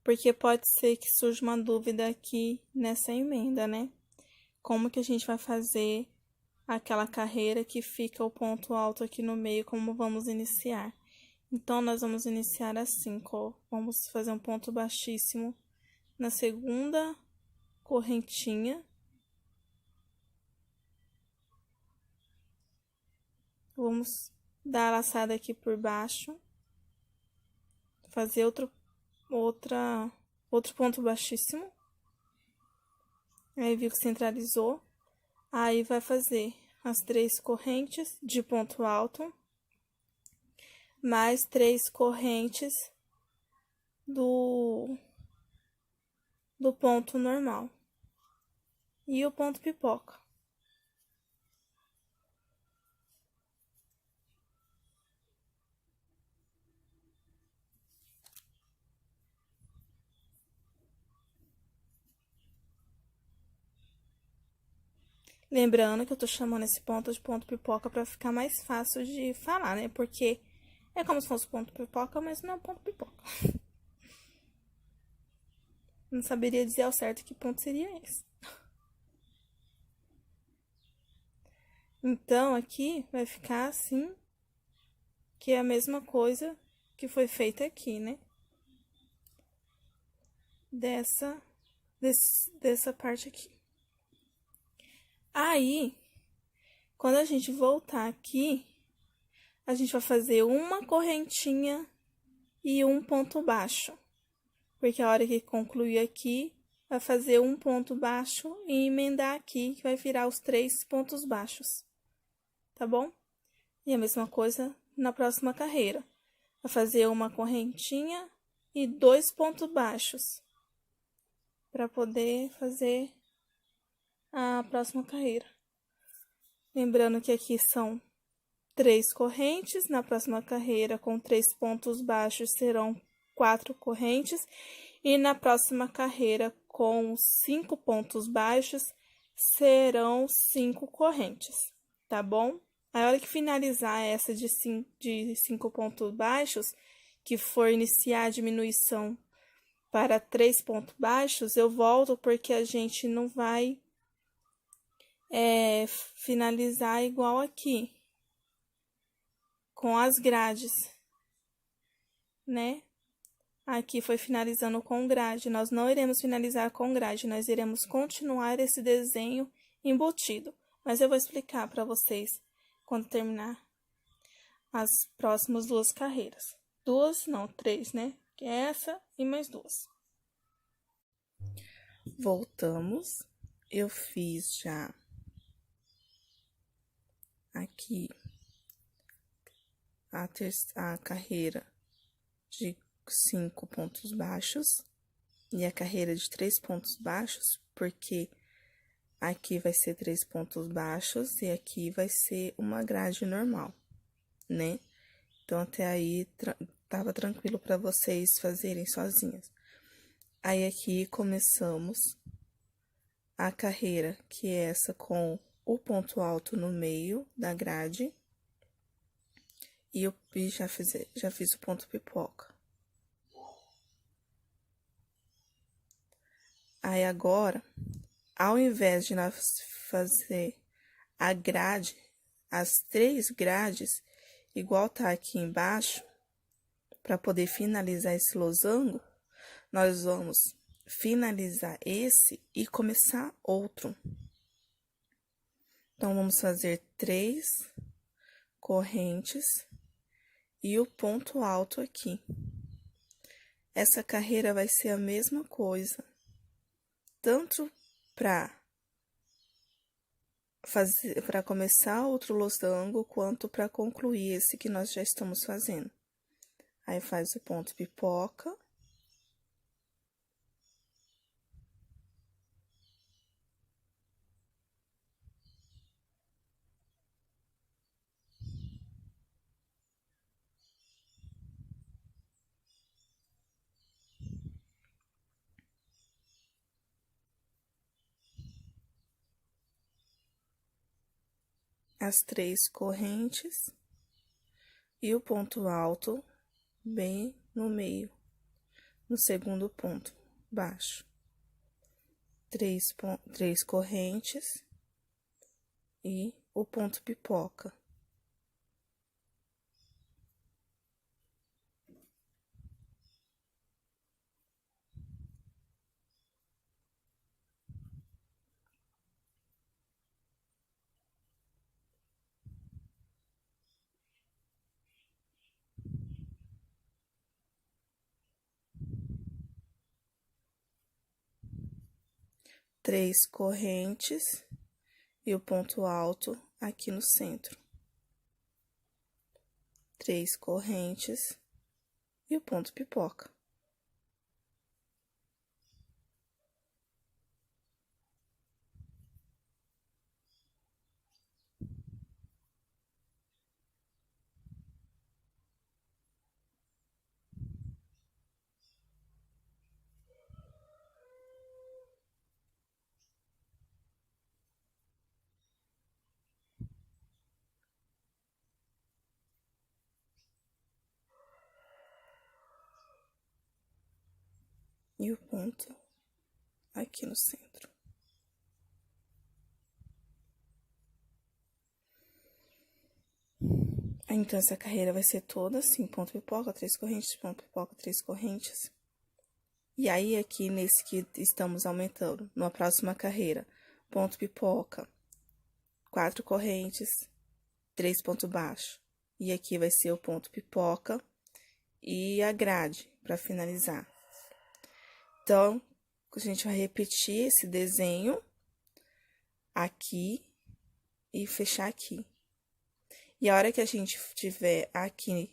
porque pode ser que surja uma dúvida aqui nessa emenda, né? Como que a gente vai fazer aquela carreira que fica o ponto alto aqui no meio, como vamos iniciar? Então, nós vamos iniciar assim, vamos fazer um ponto baixíssimo na segunda correntinha Vamos dar a laçada aqui por baixo. Fazer outro ponto baixíssimo. Aí, viu que centralizou. Aí, vai fazer as 3 correntes de ponto alto, mais 3 correntes do ponto normal. E o ponto pipoca. Lembrando que eu tô chamando esse ponto de ponto pipoca pra ficar mais fácil de falar, né? Porque é como se fosse ponto pipoca, mas não é ponto pipoca. Não saberia dizer ao certo que ponto seria esse. Então, aqui vai ficar assim, que é a mesma coisa que foi feita aqui, né? Dessa parte aqui. Aí, quando a gente voltar aqui, a gente vai fazer uma correntinha e um ponto baixo. Porque a hora que concluir aqui, vai fazer um ponto baixo e emendar aqui, que vai virar os 3 pontos baixos. Tá bom? E a mesma coisa na próxima carreira. Vai fazer uma correntinha e 2 pontos baixos. Para poder fazer a próxima carreira. Lembrando que aqui são 3 correntes, na próxima carreira com 3 pontos baixos serão 4 correntes, e na próxima carreira com 5 pontos baixos serão 5 correntes, tá bom? A hora que finalizar essa de 5 pontos baixos, que for iniciar a diminuição para 3 pontos baixos, eu volto porque a gente não vai finalizar igual aqui, com as grades, né? Aqui foi finalizando com grade, nós não iremos finalizar com grade, nós iremos continuar esse desenho embutido. Mas eu vou explicar para vocês quando terminar as próximas 2 carreiras. 2, não, 3, né? Que é essa e mais 2. Voltamos. Eu fiz já aqui a carreira de 5 pontos baixos e a carreira de 3 pontos baixos, porque aqui vai ser 3 pontos baixos e aqui vai ser uma grade normal, né? Então, até aí tava tranquilo para vocês fazerem sozinhas. Aí, aqui começamos a carreira, que é essa com o ponto alto no meio da grade. E eu já fiz o ponto pipoca. Aí, agora, ao invés de nós fazer a grade, as 3 grades, igual tá aqui embaixo, para poder finalizar esse losango, nós vamos finalizar esse e começar outro. Então, vamos fazer 3 correntes e o ponto alto aqui. Essa carreira vai ser a mesma coisa, tanto para começar outro losango, quanto para concluir esse que nós já estamos fazendo. Aí, faz o ponto pipoca. As 3 correntes e o ponto alto bem no meio, no segundo ponto baixo. 3 correntes e o ponto pipoca. 3 correntes e o ponto alto aqui no centro. 3 correntes e o ponto pipoca. E o ponto aqui no centro. Então, essa carreira vai ser toda assim, ponto pipoca, 3 correntes, ponto pipoca, 3 correntes. E aí, aqui nesse que estamos aumentando, na próxima carreira, ponto pipoca, 4 correntes, 3 pontos baixos. E aqui vai ser o ponto pipoca e a grade, para finalizar. Então, a gente vai repetir esse desenho aqui e fechar aqui. E a hora que a gente tiver aqui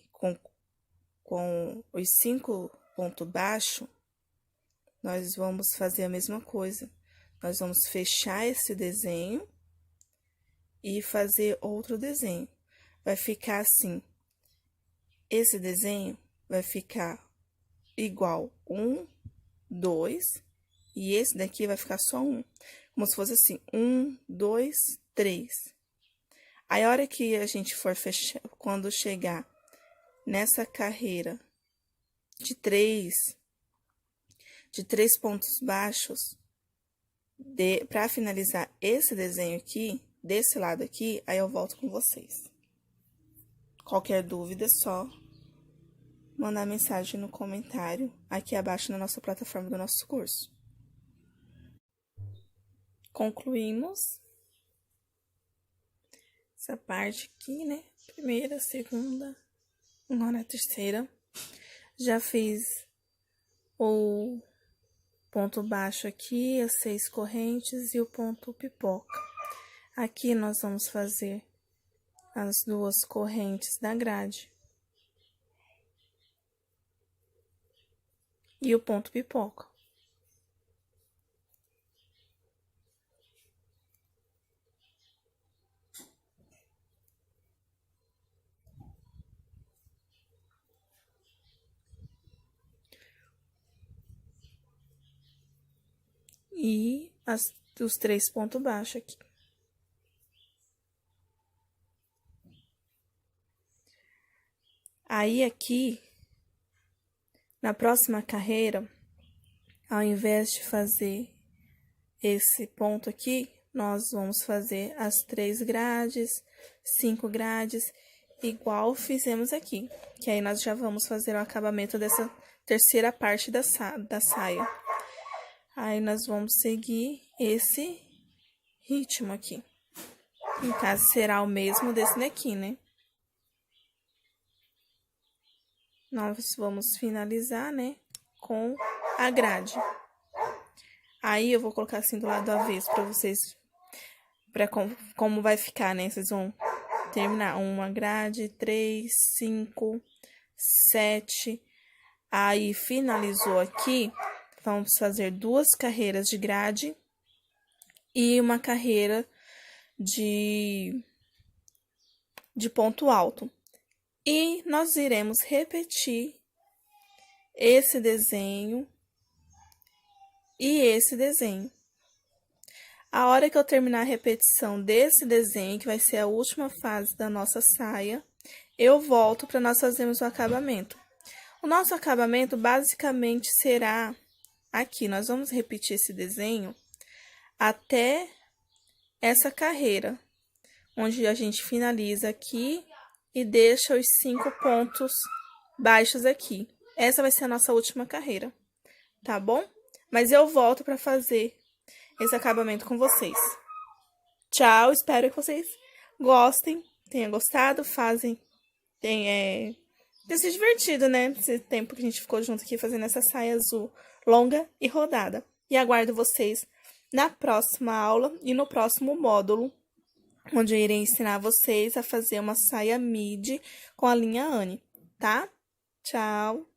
com os 5 pontos baixos, nós vamos fazer a mesma coisa. Nós vamos fechar esse desenho e fazer outro desenho. Vai ficar assim. Esse desenho vai ficar igual 1, 2, e esse daqui vai ficar só 1. Como se fosse assim, 1, 2, 3. Aí, a hora que a gente for fechar, quando chegar nessa carreira de 3 pontos baixos, para finalizar esse desenho aqui, desse lado aqui, aí eu volto com vocês. Qualquer dúvida, é só mandar mensagem no comentário aqui abaixo na nossa plataforma do nosso curso. Concluímos essa parte aqui, né? Primeira, segunda, agora a terceira. Já fiz o ponto baixo aqui, as 6 correntes e o ponto pipoca. Aqui nós vamos fazer as 2 correntes da grade. E o ponto pipoca. E os 3 pontos baixos aqui. Aí, aqui, na próxima carreira, ao invés de fazer esse ponto aqui, nós vamos fazer as 3 grades, 5 grades, igual fizemos aqui. Que aí, nós já vamos fazer o acabamento dessa terceira parte da saia. Aí, nós vamos seguir esse ritmo aqui. No caso, será o mesmo desse daqui, né? Nós vamos finalizar, né, com a grade. Aí, eu vou colocar assim do lado do avesso pra vocês, como vai ficar, né? Vocês vão terminar uma grade, 3, 5, 7. Aí, finalizou aqui, vamos fazer 2 carreiras de grade e uma carreira de ponto alto. E nós iremos repetir esse desenho e esse desenho. A hora que eu terminar a repetição desse desenho, que vai ser a última fase da nossa saia, eu volto para nós fazermos o acabamento. O nosso acabamento basicamente será aqui. Nós vamos repetir esse desenho até essa carreira, onde a gente finaliza aqui e deixa os 5 pontos baixos aqui. Essa vai ser a nossa última carreira, tá bom? Mas eu volto para fazer esse acabamento com vocês. Tchau, espero que vocês gostem, tenham gostado, tenham se divertido, né? Esse tempo que a gente ficou junto aqui fazendo essa saia azul longa e rodada. E aguardo vocês na próxima aula e no próximo módulo, onde eu irei ensinar vocês a fazer uma saia midi com a linha Anne, tá? Tchau!